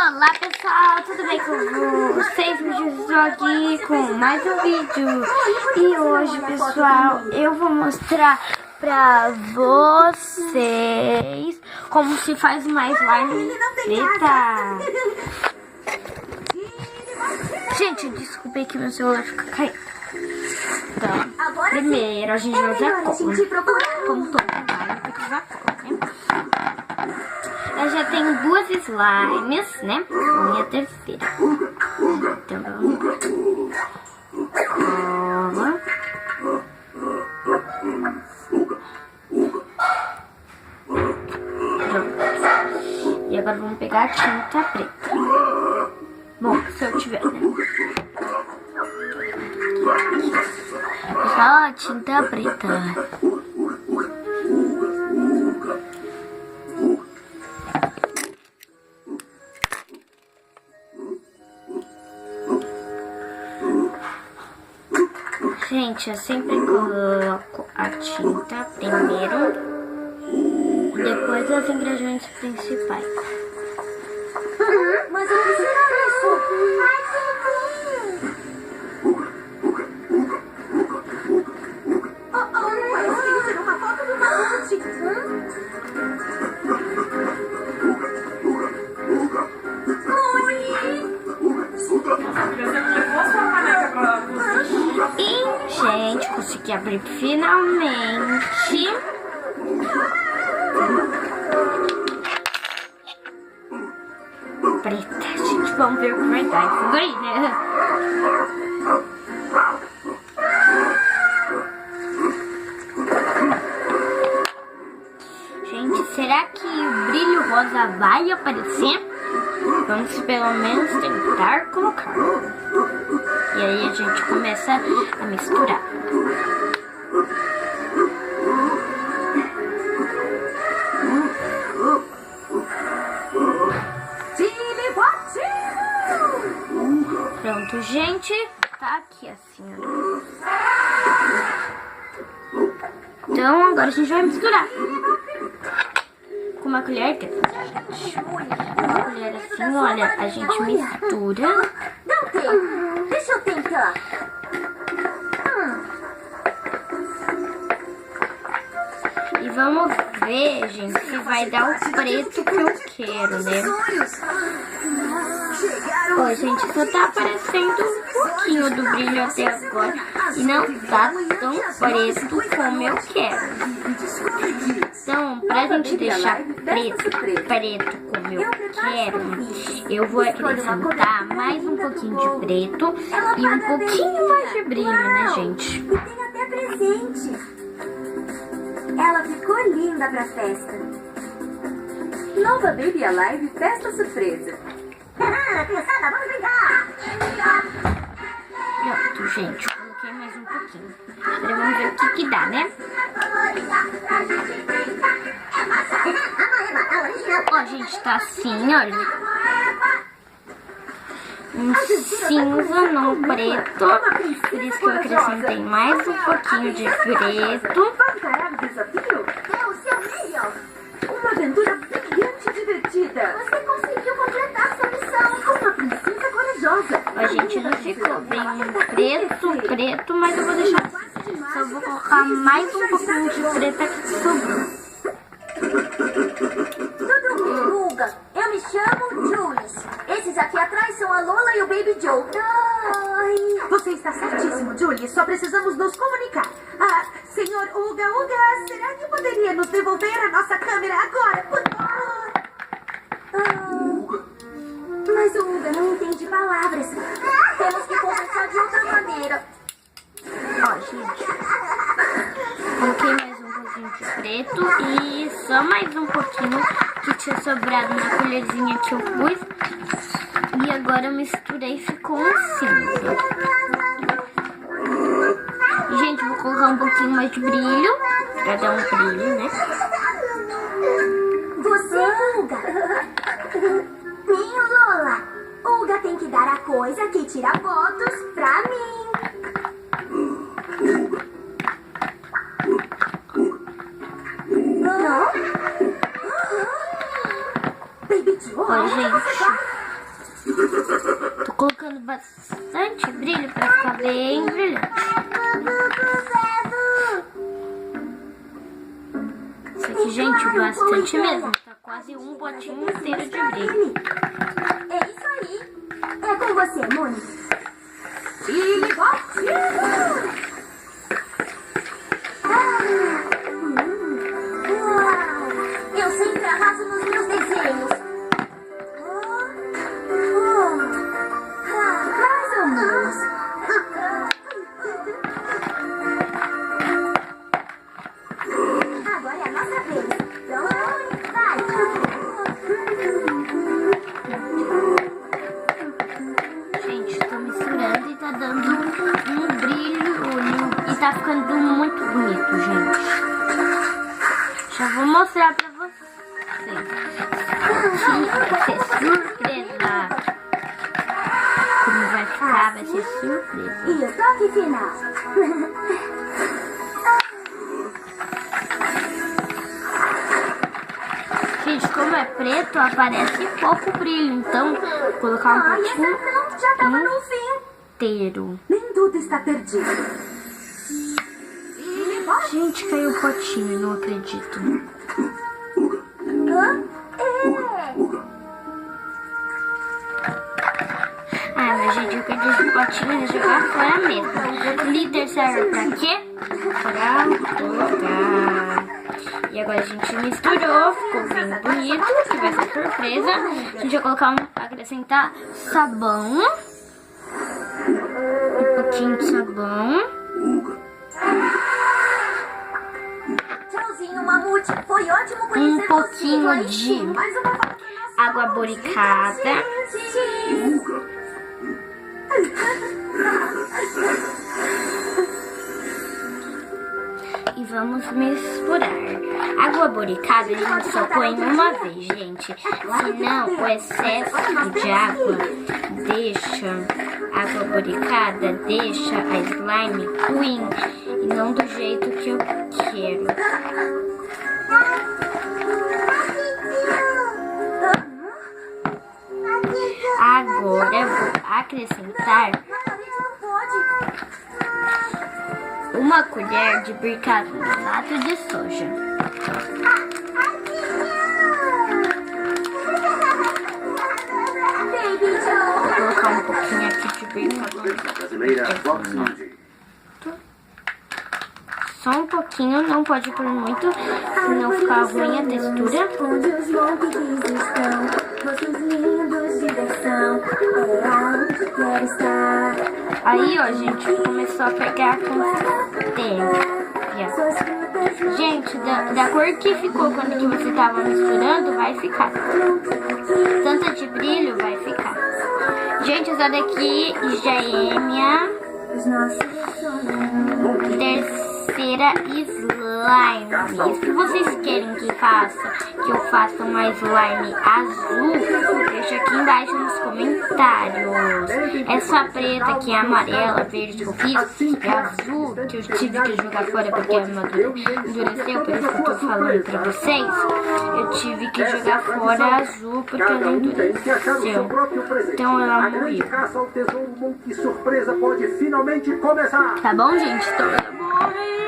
Olá pessoal, tudo bem com vocês? Eu estou aqui com mais um vídeo. E hoje, pessoal, eu vou mostrar pra vocês como se faz mais slime preta. Gente, desculpei que meu celular fica caindo. Então, primeiro a gente vai usar cola. Como todo slime, tem que usar cola, né? Eu já tenho duas slimes, né? Minha terceira. Então vamos lá. Pronto. E agora vamos pegar a tinta preta. Bom, se eu tiver, né? Só a tinta preta. Gente, eu sempre coloco a tinta primeiro, depois os ingredientes principais. Mas eu preciso disso. Parece que ele tirou uma foto do Mamute. Gente, consegui abrir finalmente. Preta, gente, vamos ver o que vai dar isso daí, né? Gente, será que o brilho rosa vai aparecer? Vamos pelo menos tentar colocar. E aí a gente começa a misturar. Pronto, gente. Tá aqui assim, ó. Então agora a gente vai misturar. Com uma colher grande. Uma colher assim, olha, a gente mistura. Não tem. Deixa eu tentar. E vamos ver, gente, se vai dar o preto que eu quero, né? Ó, gente, só tá aparecendo um pouquinho do brilho até agora. E não tá tão preto como eu quero. Então, pra gente deixar preto como eu quero, eu vou acrescentar mais um pouquinho de preto e um pouquinho mais de brilho, né, gente? E tem até presente. Ela ficou linda pra festa. Nova Baby Alive Festa Surpresa. Criançada, vamos brincar! Pronto, gente, coloquei mais um pouquinho. Agora vamos ver o que dá, né? Ó, gente, tá assim, olha. Um cinza no preto. Por isso que eu acrescentei mais um pouquinho de preto. Vamos encarar o desafio? É o seu melhor. Uma aventura brilhante e divertida. Você conseguiu completar sua missão. Uma princesa corajosa. A gente não ficou bem preto, mas eu vou deixar. Só vou colocar mais um pouquinho de preto aqui que sobrou. Tudo bem, Uga. Eu me chamo Jules. Esses aqui atrás são a Lola e o Baby Joe. Ai. Você está certíssimo, Julie. Só precisamos nos comunicar. Ah, senhor Uga, será que poderia nos devolver a nossa câmera agora, por favor? Mas o Uga não entende palavras. Temos que conversar de outra maneira. Ó, gente. Coloquei mais um pouquinho de preto e só mais um pouquinho que tinha sobrado na colherzinha que eu pus. E agora eu misturei e ficou um cinza. E, gente, vou colocar um pouquinho mais de brilho, pra dar um brilho, né? Você, Uga. Sim, Lola. Uga tem que dar a coisa que tira fotos pra mim. Não? Baby Joe, Ó, gente, Tô colocando bastante brilho pra ficar bem brilhante. Isso aqui, gente, bastante mesmo. Tá quase um potinho inteiro de brilho. É isso aí. É com você, Mônica. E botinho! Eu sempre arraso nos meus desenhos. Mais ou menos. Agora é a nossa vez. Então, vai. Gente, tô misturando e tá dando um brilho e tá ficando muito bonito, gente. Já vou mostrar pra vocês. Vai ser surpresa. Como vai ficar, vai ser surpresa. E o toque final. Gente, como é preto, aparece pouco brilho. Então, vou colocar um potinho Já tava no fim. inteiro. Nem tudo está perdido. Gente, caiu o potinho, não acredito. Ah, mas gente, eu perdi esse potinho e jogar fora mesmo. Glitter serve pra quê? Pra colocar. E agora a gente misturou, ficou bem bonito, que vai ser surpresa. A gente vai colocar acrescentar sabão. Um pouquinho de sabão. Tchauzinho, Mamute. Foi ótimo conhecer Um pouquinho você. de Mais uma foto. água boricada. E vamos misturar. Água boricada a gente só põe uma vez, gente. Senão o excesso de água água boricada deixa a slime ruim e não do jeito que eu quero. Agora eu vou acrescentar uma colher de bicarbonato de soja. Vou colocar um pouquinho aqui de bicarbonato. Só um pouquinho, não pode pôr muito, senão fica ruim a textura. Onde os monkeys estão, rostos lindos de diversão, é onde quero estar. Aí, ó, gente, começou a pegar consistência. Gente, da cor que ficou quando que você tava misturando, vai ficar. Tanto de brilho, vai ficar. Gente, essa daqui já é minha terceira slime. Se vocês querem que eu faça uma slime azul, deixa aqui embaixo nos comentários. Essa preta que é amarela, verde que eu fiz, é azul, que eu tive que jogar fora porque ela endureceu, por isso que eu tô falando pra vocês. Eu tive que jogar fora azul porque ela endureceu. Então ela morreu. Tá bom, gente? Então ela morreu.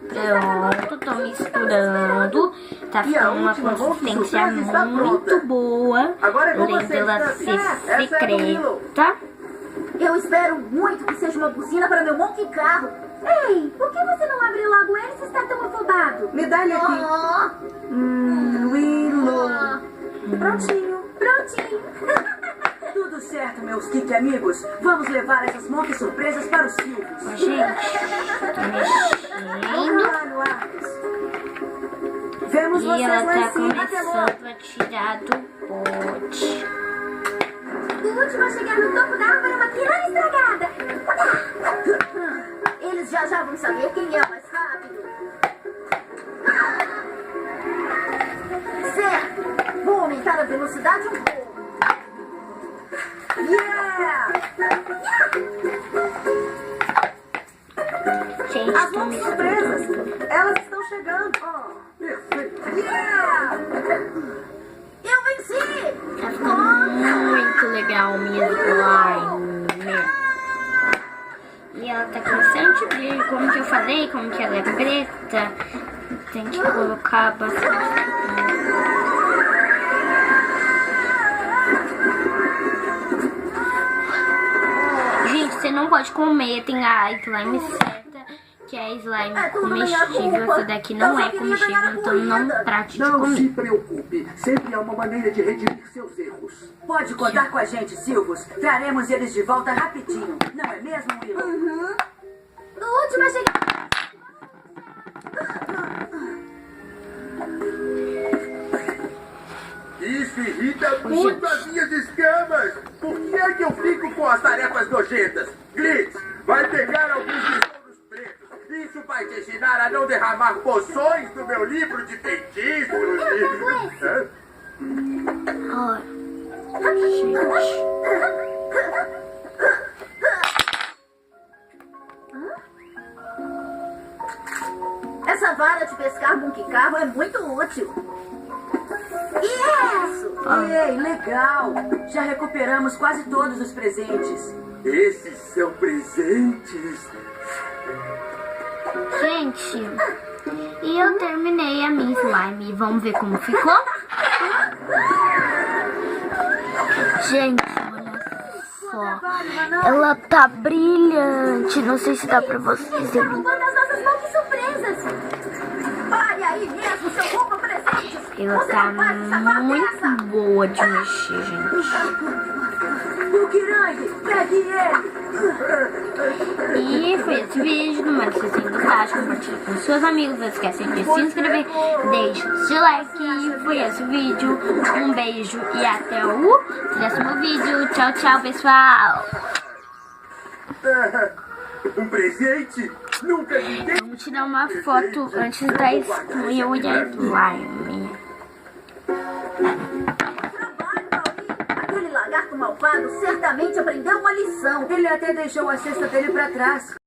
Pronto, tô misturando. Tá ficando uma consistência muito boa. Além dela ser secreta. Eu espero muito que seja uma buzina para meu monkey carro. Ei, por que você não abre logo ele se está tão afobado? Me dá ele aqui. Willow. Prontinho. Tudo certo, meus Kik amigos. Vamos levar essas monkey surpresas para os Silvios. Ó, gente, tô mexendo. Vemos E vocês ela lá tá em cima. Até logo. começando a tirar do pote. O último a chegar no topo da árvore é uma piranha estragada. Eles já vão saber quem é o mais rápido. Certo. Vou aumentar a velocidade um pouco. Yeah! Gente, As tô monkey misturando. surpresas. Elas estão chegando. Perfeito. Yeah! Eu venci! Tá ficando muito legal minha slime. E ela tá com bastante brilho, como que eu falei, como que ela é preta. Tem que colocar bastante. Gente, você não pode comer, tem a slime certa, que é a slime comestível. Essa daqui não é comestível, então não trate de Não se comer. preocupe, sempre há uma maneira de redimir seus erros. Pode contar com a gente, Silvus. Traremos eles de volta rapidinho. Não é mesmo, Willow? Última chegada. Isso irrita muito as minhas escamas. Por que é que eu fico com as tarefas nojentas? Glitz, vai pegar alguns tesouros pretos. Isso vai te ensinar a não derramar poções no meu livro de feitiços. Hã? Ai, gente. Essa vara de pescar com Kikaro é muito útil. Isso! Ei, legal. Já recuperamos quase todos os presentes. Esses são presentes. Gente, e eu terminei a minha slime. Vamos ver como ficou? Gente, olha só. Ela tá brilhante. Não sei se dá pra vocês verem. Roubando as nossas mãos surpresas. Pare aí mesmo, seu roubo presentes. Ela Você tá não pode salvar muito essa. boa de mexer, gente. Bukirangue, pegue ele. E foi esse vídeo. Não mais se vocês gostaram, compartilhe com seus amigos. Não esquecem de se inscrever, deixe o seu like. E foi esse o vídeo. Um beijo e até o próximo vídeo. Tchau, tchau, pessoal. Um presente? Nunca ninguém... Vamos tirar uma foto antes da eu e a slime. Trabalho, Mauri. Aquele lagarto malvado certamente aprendeu uma lição. Ele até deixou a cesta dele pra trás.